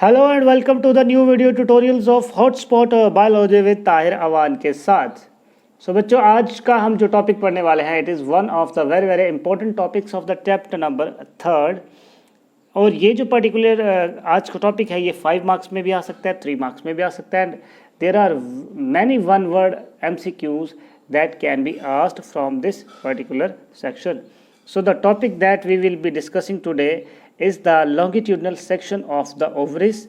Hello and welcome to the new video tutorials of hotspot biology with Tahir Awan के साथ। बच्चों, आज का हम जो टॉपिक पढ़ने वाले हैं it is one of the very very important topics of the chapter number 3। और ये जो पर्टिकुलर आज का टॉपिक है ये 5 मार्क्स में भी आ सकता है, 3 मार्क्स में भी आ सकता है। And there are many one word MCQs that can be asked from this particular section. So the topic that we will be discussing today is the longitudinal section of the ovaries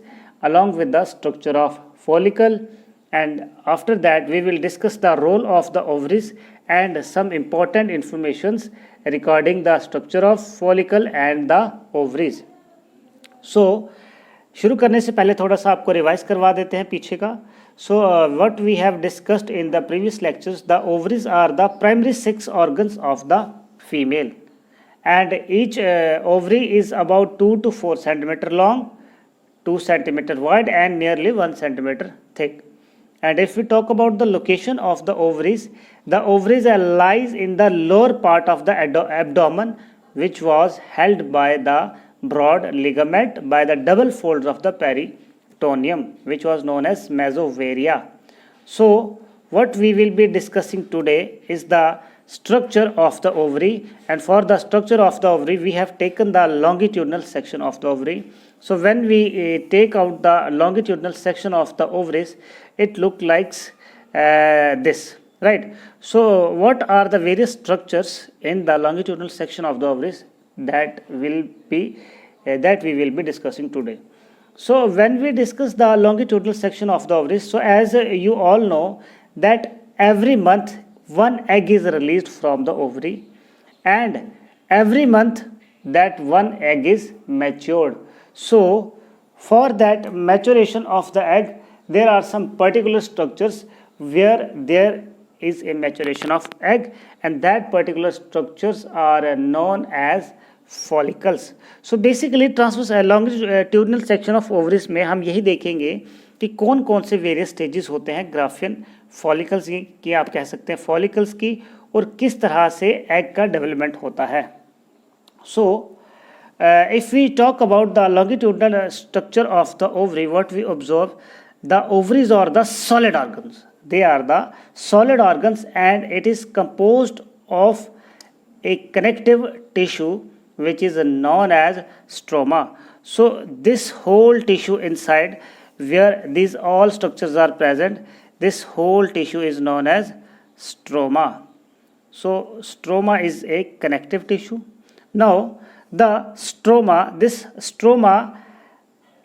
along with the structure of follicle, and after that we will discuss the role of the ovaries and some important informations regarding the structure of follicle and the ovaries. So शुरू करने से पहले थोड़ा सा आपको revise करवा देते हैं पीछे का. So what we have discussed in the previous lectures, the ovaries are the primary sex organs of the female, and each ovary is about 2 to 4 centimeter long, 2 centimeter wide and nearly 1 centimeter thick. And if we talk about the location of the ovaries lies in the lower part of the abdomen, which was held by the broad ligament by the double folds of the peritoneum, which was known as mesovaria. So what we will be discussing today is the structure of the ovary, and for the structure of the ovary we have taken the longitudinal section of the ovary. So when we take out the longitudinal section of the ovaries, it looks like this, right? So what are the various structures in the longitudinal section of the ovaries that we will be discussing today. So when we discuss the longitudinal section of the ovaries, so as you all know that every month one egg is released from the ovary, and every month that one egg is matured. So for that maturation of the egg, there are some particular structures where there is a maturation of egg, and that particular structures are known as follicles. So basically transverse longitudinal section of ovaries में हम यही देखेंगे कि कौन कौन से various stages होते हैं ग्राफियन फॉलिकल्स की आप कह सकते हैं फॉलिकल्स की, और किस तरह से एग का डेवलपमेंट होता है. सो if we talk about the longitudinal structure of the ovary, what we observe, the ovaries are the solid organs. They are the solid organs, and it is composed of a connective tissue which is known as stroma. So this whole tissue inside where these all structures are present, this whole tissue is known as stroma. So stroma is a connective tissue. Now this stroma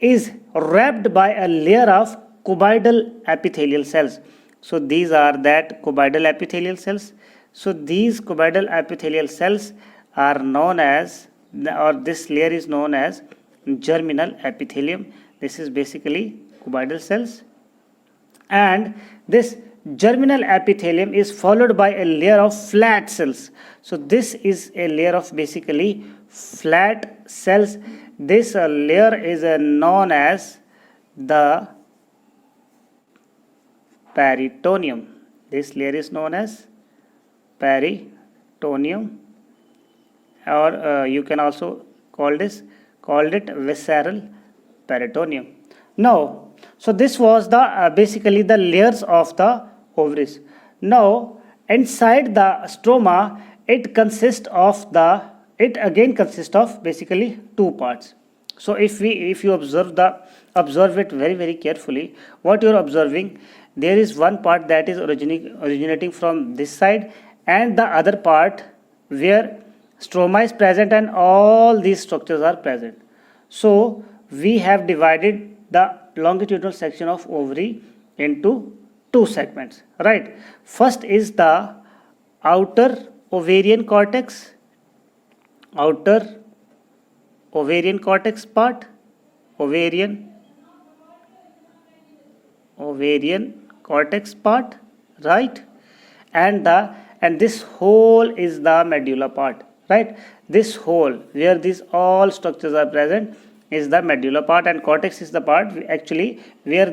is wrapped by a layer of cuboidal epithelial cells. So these are that cuboidal epithelial cells. So these cuboidal epithelial cells are known as, or this layer is known as germinal epithelium. This is basically cuboidal cells, and this germinal epithelium is followed by a layer of flat cells. So this is a layer of basically flat cells. This layer is known as the peritoneum. This layer is known as peritoneum, or you can also called it visceral peritoneum. Now, so this was the basically the layers of the ovaries. Now inside the stroma it again consists of basically two parts. So if you observe it very very carefully, what you are observing, there is one part that is originating from this side, and the other part where stroma is present and all these structures are present. So we have divided the longitudinal section of ovary into two segments, right? First is the outer ovarian cortex part, ovarian cortex part, right? And this whole is the medulla part, right? This whole where these all structures are present is the medulla part, and cortex is the part actually where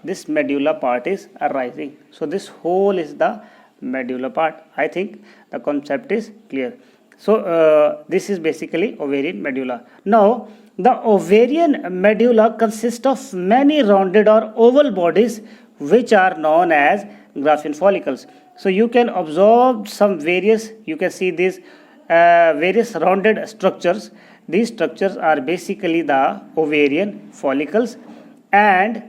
this medulla part is arising. So this whole is the medulla part. I think the concept is clear. So this is basically ovarian medulla. Now the ovarian medulla consists of many rounded or oval bodies which are known as Graafian follicles. So you can observe some various, you can see these various rounded structures. These structures are basically the ovarian follicles, and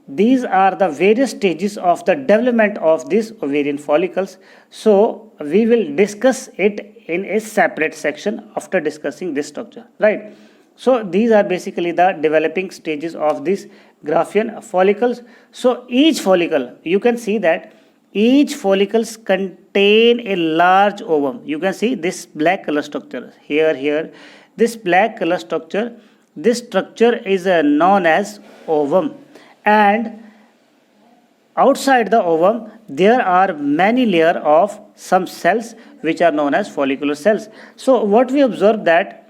these are the various stages of the development of these ovarian follicles. So we will discuss it in a separate section after discussing this structure, right? So these are basically the developing stages of these Graafian follicles. So each follicle, you can see that each follicles contain a large ovum. You can see this black color structure here, this black color structure, this structure is known as ovum. And outside the ovum there are many layer of some cells which are known as follicular cells. So what we observe that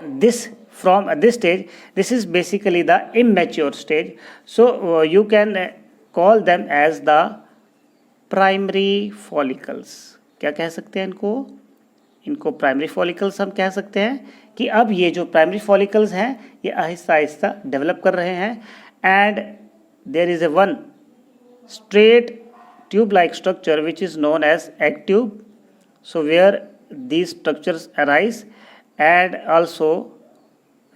this, from this stage, this is basically the immature stage. So you can call them as the primary follicles. क्या कह सकते हैं इनको primary follicles हम कह सकते हैं कि अब ये जो प्राइमरी फॉलिकल्स हैं ये आहिस्ता आहिस्ता डेवलप कर रहे हैं. And there is a one straight tube like structure which is known as egg tube. So where these structures arise, and also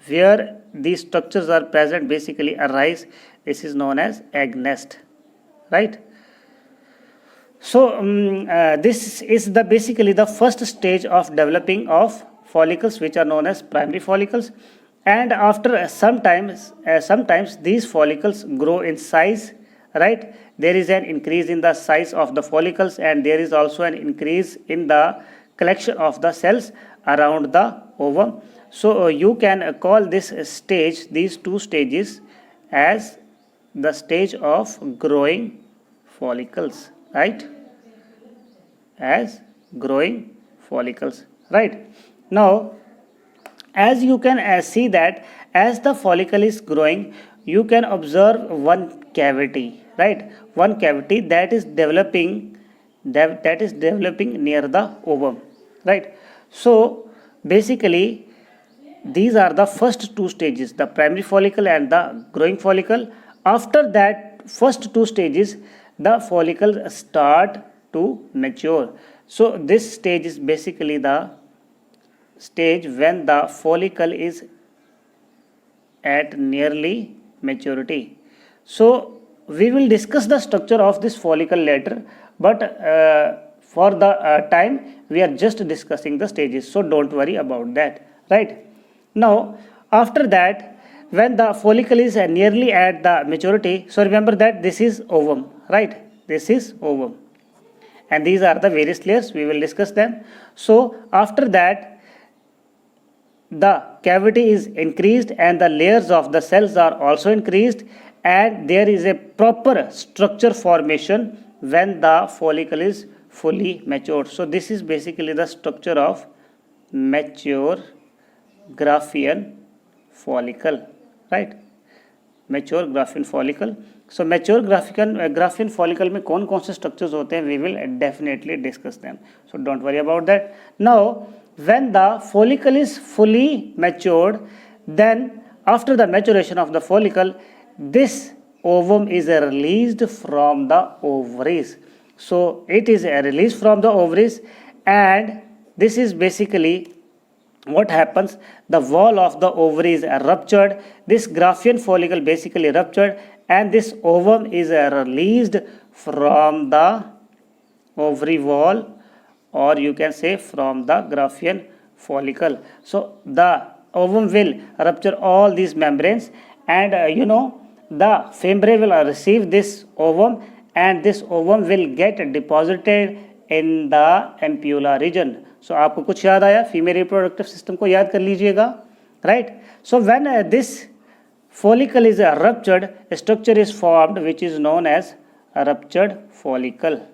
where these structures are present basically arise, this is known as egg nest, right? So this is the basically the first stage of developing of follicles which are known as primary follicles. And after sometimes these follicles grow in size, right? There is an increase in the size of the follicles, and there is also an increase in the collection of the cells around the ovum. So you can call this stage, these two stages, as the stage of growing follicles, right? As growing follicles, right? Now as you can see that as the follicle is growing, you can observe one cavity, right? One cavity that is developing near the ovum, right? So basically these are the first two stages, the primary follicle and the growing follicle. After that first two stages, the follicle start to mature. So this stage is basically the stage when the follicle is at nearly maturity. So we will discuss the structure of this follicle later, but for the time we are just discussing the stages, so don't worry about that, right? Now after that, when the follicle is nearly at the maturity, so remember that this is ovum, right? This is ovum, and these are the various layers, we will discuss them. So after that the cavity is increased and the layers of the cells are also increased, and there is a proper structure formation when the follicle is fully matured. So this is basically the structure of mature Graafian follicle, right? Mature Graafian follicle. So mature Graafian follicle में कौन कौन से structures होते हैं, we will definitely discuss them, so don't worry about that. Now when the follicle is fully matured, then after the maturation of the follicle, this ovum is released from the ovaries. So it is released from the ovaries, and this is basically what happens. The wall of the ovary is ruptured, this Graafian follicle basically ruptured, and this ovum is released from the ovary wall, or you can say from the Graafian follicle. So the ovum will rupture all these membranes, and the fembrei will receive this ovum, and this ovum will get deposited in the ampulla region. So आपको कुछ याद आया, female reproductive system को याद कर लीजिएगा, right? So when this follicle is ruptured, a structure is formed which is known as a ruptured follicle.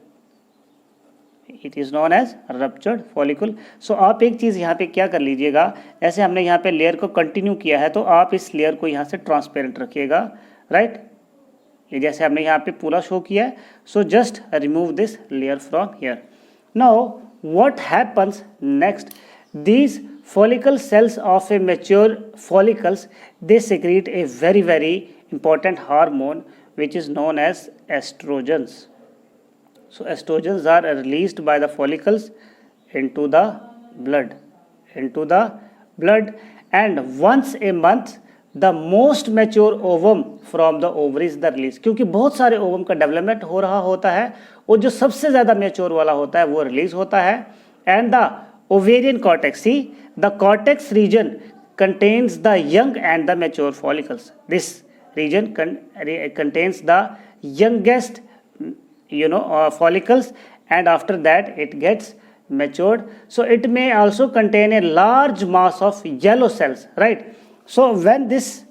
It is known as ruptured follicle. So आप एक चीज़ यहाँ पे क्या कर लीजिएगा, ऐसे हमने यहाँ पे लेयर को कंटिन्यू किया है, तो आप इस लेयर को यहाँ से ट्रांसपेरेंट रखिएगा, राइट? ये जैसे हमने यहाँ पे पूरा शो किया है. So just remove this layer from here. Now what happens next? These follicle cells of a mature follicles, they secrete a very important hormone which is known as estrogens. So estrogens are released by the follicles into the blood, and once a month the most mature ovum from the ovaries is released. क्योंकि बहुत सारे ovum का development हो रहा होता है, और जो सबसे ज़्यादा मेच्योर वाला होता है वो रिलीज होता है. And the ovarian cortex, see, the cortex region contains the young and the mature follicles. This region contains the youngest follicles, and after that it gets matured. So it may also contain a large mass of yellow cells, right? So when this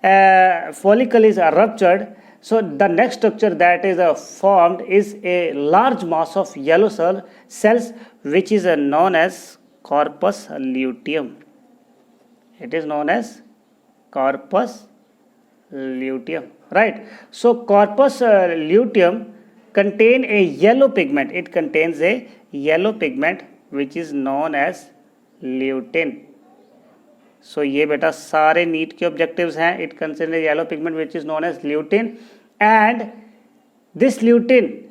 follicle is ruptured, so the next structure that is formed is a large mass of yellow cells which is known as corpus luteum. It is known as corpus luteum, right? So corpus luteum contain a yellow pigment. It contains a yellow pigment which is known as lutein. So ये बेटा सारे NEET के objectives हैं. It contain yellow pigment which is known as lutein, and this lutein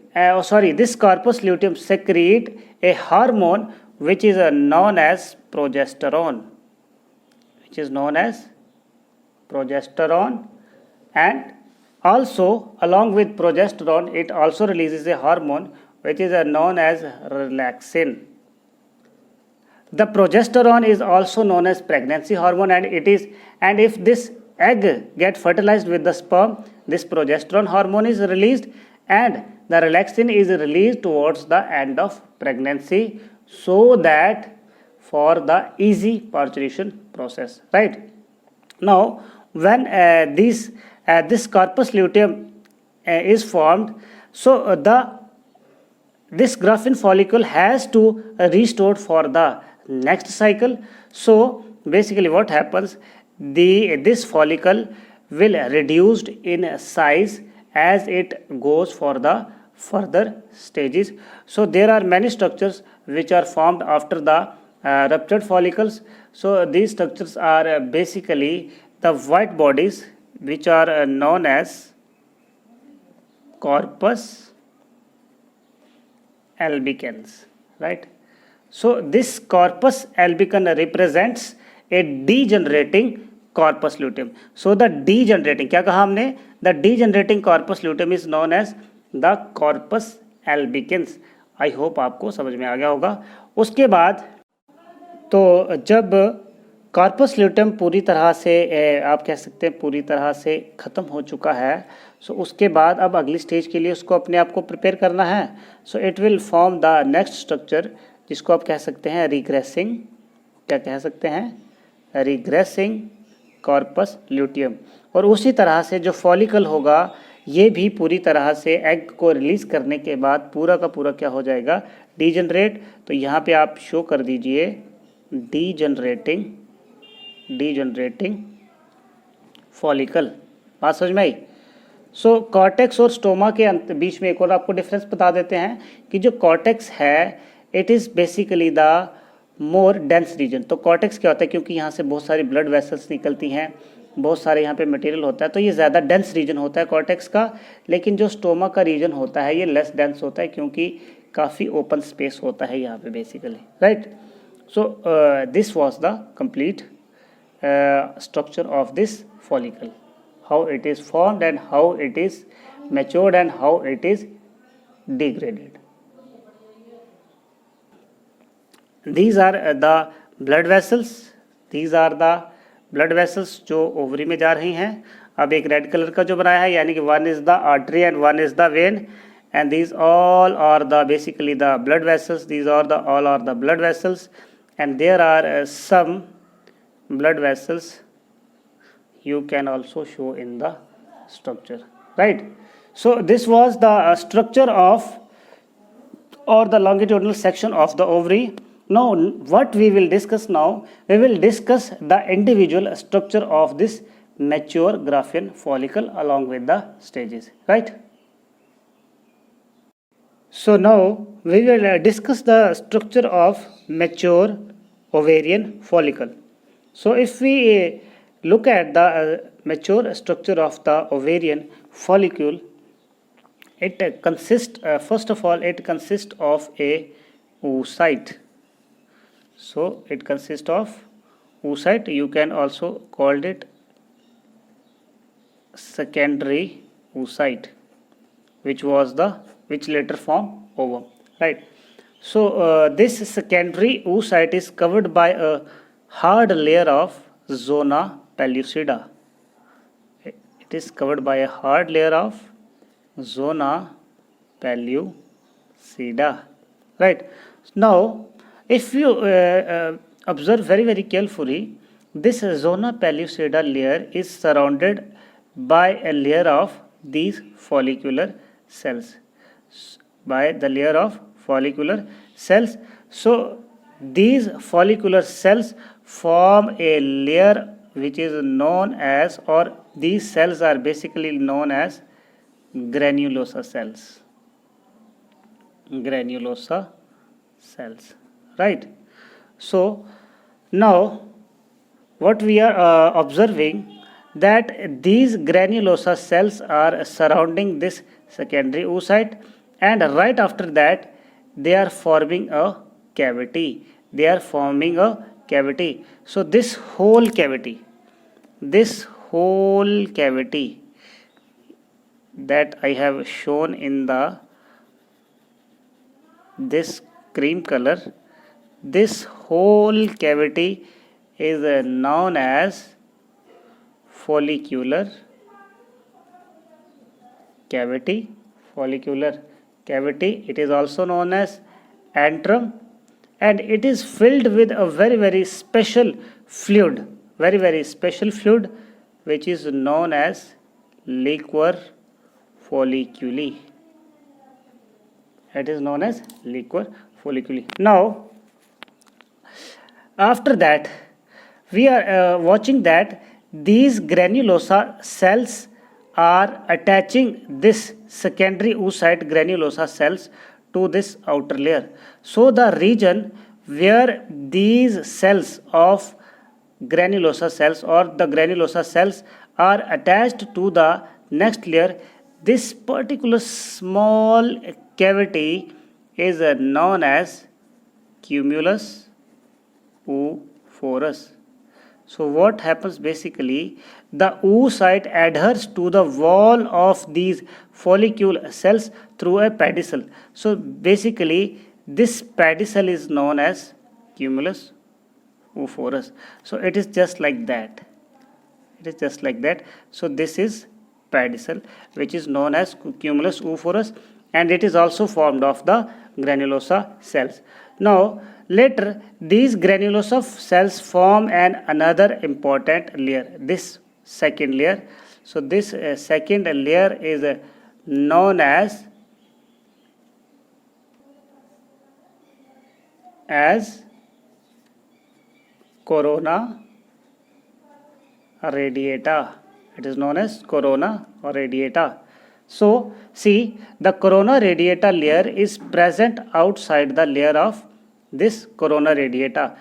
this corpus luteum secrete a hormone which is known as progesterone, and also along with progesterone it also releases a hormone which is known as relaxin. The progesterone is also known as pregnancy hormone, and if this egg get fertilized with the sperm, this progesterone hormone is released, and the relaxin is released towards the end of pregnancy, so that for the easy parturition process, right? Now when this corpus luteum is formed, so this Graafian follicle has to restore for the next cycle. So basically what happens, this follicle will reduced in size as it goes for the further stages. So there are many structures which are formed after the ruptured follicles. So these structures are basically the white bodies which are known as corpus albicans, right? So this corpus albicans represents a degenerating corpus luteum. So the degenerating, क्या कहा हमने, the degenerating corpus luteum is known as the corpus albicans. I hope आपको समझ में आ गया होगा. उसके बाद तो जब कॉर्पस ल्यूटेम पूरी तरह से आप कह सकते हैं पूरी तरह से ख़त्म हो चुका है, सो उसके बाद अब अगली स्टेज के लिए उसको अपने आप को प्रिपेयर करना है. So it will form the next structure जिसको आप कह सकते हैं रिग्रेसिंग, क्या कह सकते हैं, रिग्रेसिंग कॉर्पस ल्यूटियम. और उसी तरह से जो फॉलिकल होगा ये भी पूरी तरह से एग को रिलीज़ करने के बाद पूरा का पूरा क्या हो जाएगा, डीजनरेट. तो यहाँ पे आप शो कर दीजिए डीजनरेटिंग फॉलिकल. बात समझ में आई. सो कॉर्टेक्स और स्टोमा के बीच में एक और आपको डिफरेंस बता देते हैं कि जो कॉर्टेक्स है it is basically the more dense region. तो कॉर्टेक्स क्या होता है, क्योंकि यहाँ से बहुत सारी ब्लड वेसल्स निकलती हैं, बहुत सारे यहाँ पे मटेरियल होता है, तो ये ज़्यादा डेंस रीजन होता है कॉर्टेक्स का. लेकिन जो स्टोमा का रीजन होता है ये लेस डेंस होता है क्योंकि काफ़ी ओपन स्पेस होता है यहाँ पे basically, right. So this was the complete structure of this follicle, how it is formed and how it is matured and how it is degraded. These are the blood vessels. These are the blood vessels जो ovary में जा रही हैं. अब एक red colour का जो बनाया है यानी कि one is the artery and one is the vein, and these all are the basically the blood vessels. These are the all are the blood vessels, and there are some blood vessels you can also show in the structure, right. So this was the structure of or the longitudinal section of the ovary. Now what we will discuss now, we will discuss the individual structure of this mature Graafian follicle along with the stages, right. So now we will discuss the structure of mature ovarian follicle. So if we look at the mature structure of the ovarian follicle, it consists first of all it consists of a oocyte. So it consists of oocyte. You can also call it secondary oocyte, which later form ovum, right? So this secondary oocyte is covered by a hard layer of zona pellucida. It is covered by a hard layer of zona pellucida, right? Now if you observe very carefully, this zona pellucida layer is surrounded by a layer of these follicular cells, by the layer of follicular cells. So these follicular cells form a layer which is known as, or these cells are basically known as granulosa cells. Granulosa cells, right? So now what we are observing, that these granulosa cells are surrounding this secondary oocyte, and right after that they are forming a cavity. So this whole cavity that I have shown in the this cream color, this whole cavity is known as follicular cavity. It is also known as antrum, and it is filled with a very special fluid, which is known as liquor folliculi. Now after that we are watching that these granulosa cells are attaching this secondary oocyte granulosa cells to this outer layer. So the region where these cells of granulosa cells, or the granulosa cells, are attached to the next layer, this particular small cavity is known as cumulus oophorus. So what happens, basically the oocyte adheres to the wall of these follicle cells through a pedicel. So basically this pedicel is known as cumulus oophorus. So it is just like that. So this is pedicel, which is known as cumulus oophorus, and it is also formed of the granulosa cells. Now later these granulosa cells form another important layer, this second layer. So this second layer is known as corona radiata. It is known as corona radiata. So see, the corona radiata layer is present outside the layer of this corona radiata,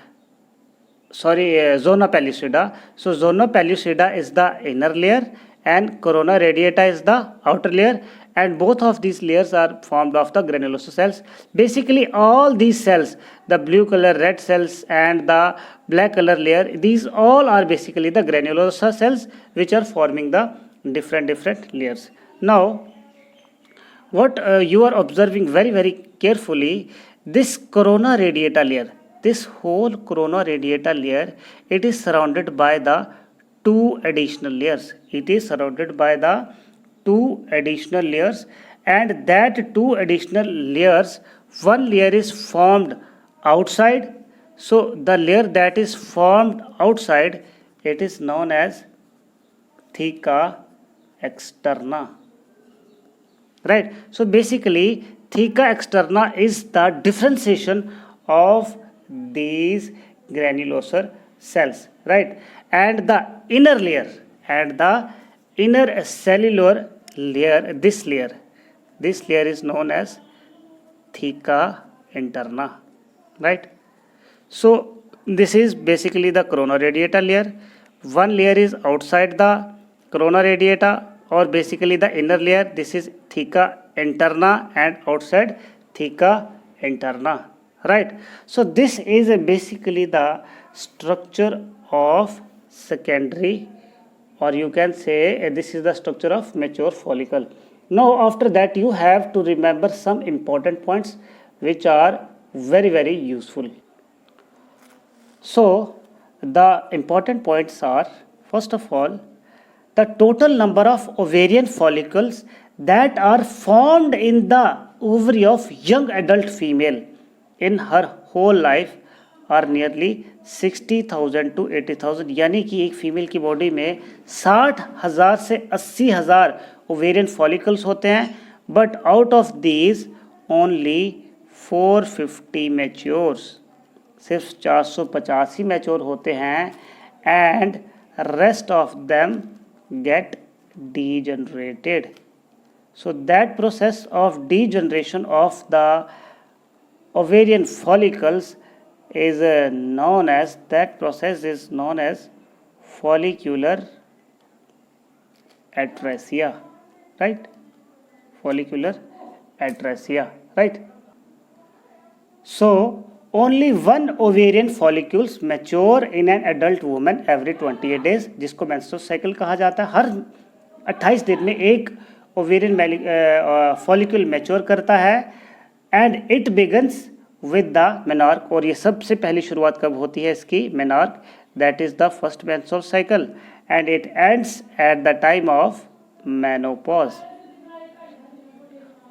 zona pellucida. So zona pellucida is the inner layer and corona radiata is the outer layer, and both of these layers are formed of the granulosa cells. Basically all these cells, the blue color, red cells and the black color layer, these all are basically the granulosa cells which are forming the different layers. Now what you are observing very carefully, this corona radiata layer, this whole corona radiata layer, it is surrounded by the two additional layers. And that two additional layers, one layer is formed outside. So the layer that is formed outside, it is known as theca externa. Right. So basically theca externa is the differentiation of these granulosa cells, right? And the inner layer and the inner cellular layer, this layer is known as theca interna, right? So this is basically the corona radiata layer. One layer is outside the corona radiata, or basically the inner layer. This is theca interna and outside theca interna, right? So this is basically the structure of secondary, or you can say this is the structure of mature follicle. Now after that you have to remember some important points which are very useful. So the important points are, first of all, the total number of ovarian follicles that are formed in the ovary of young adult female in her whole life are nearly 60,000 to 80,000. यानी कि एक female की body में 60,000 से 80,000 ovarian follicles होते हैं, but out of these only 450 matures, सिर्फ 450 ही mature होते हैं, and rest of them get degenerated. So that process of degeneration of the ovarian follicles is known as, that process is known as follicular atresia, right? Follicular atresia, right? So only one ovarian follicles mature in an adult woman every 28 days, जिसको menstrual cycle कहा जाता है. हर 28 दिन में एक ovarian follicle mature करता है, and it begins with the menarche. और ये सबसे पहली शुरुआत कब होती है इसकी? Menarche, that is the first menstrual cycle, and it ends at the time of menopause.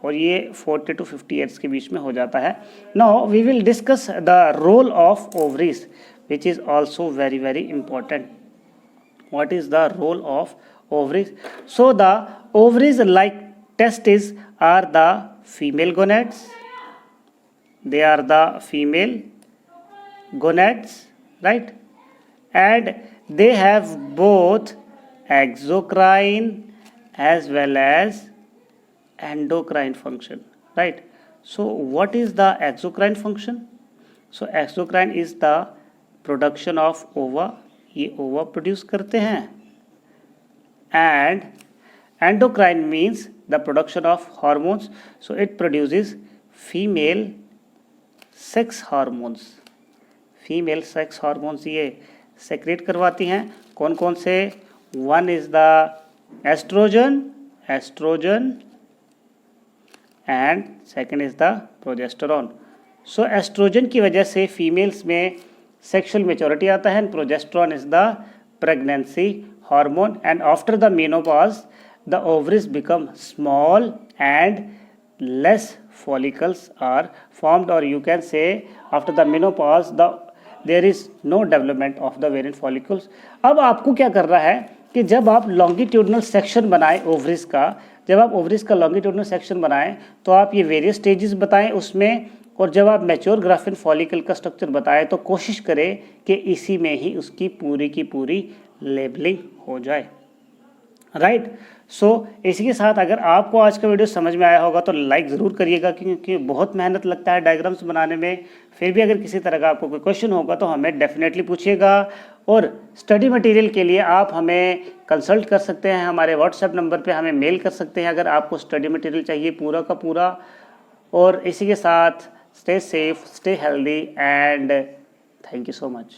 और ये 40 to 50 ईयर्स के बीच में हो जाता है. Now we will discuss the role of ovaries, which is also very important. What is the role of ovaries? So the ovaries, like testes, are the female gonads. They are the female gonads, right? And they have both exocrine as well as endocrine function, right? So what is the exocrine function? So exocrine is the production of ova. ये ova produce करते हैं. And endocrine means the production of hormones. So it produces female sex hormones. Female sex hormones ये secrete करवाती हैं. कौन कौन से? One is the estrogen, and second is the progesterone. So estrogen की वजह से females में sexual maturity आता है, and progesterone is the pregnancy hormone. And after the menopause the ovaries become small and less follicles are formed, or you can say after the menopause there is no development of the ovarian follicles. अब आपको क्या करना है कि जब आप longitudinal section बनाएं ovaries का, जब आप ओवरीज का longitudinal section बनाएं तो आप ये वेरियस स्टेजेस बताएं उसमें, और जब आप मैच्योर ग्राफिन फॉलिकल का स्ट्रक्चर बताएं तो कोशिश करें कि इसी में ही उसकी पूरी की पूरी लेबलिंग हो जाए, राइट? सो इसी के साथ अगर आपको आज का वीडियो समझ में आया होगा तो लाइक ज़रूर करिएगा, क्योंकि बहुत मेहनत लगता है डायग्राम्स बनाने में. फिर भी अगर किसी तरह का आपको कोई क्वेश्चन होगा तो हमें डेफिनेटली पूछिएगा. और स्टडी मटेरियल के लिए आप हमें कंसल्ट कर सकते हैं, हमारे व्हाट्सएप नंबर पे हमें मेल कर सकते हैं अगर आपको स्टडी मटेरियल चाहिए पूरा का पूरा. और इसी के साथ stay safe, stay healthy, and thank you so much.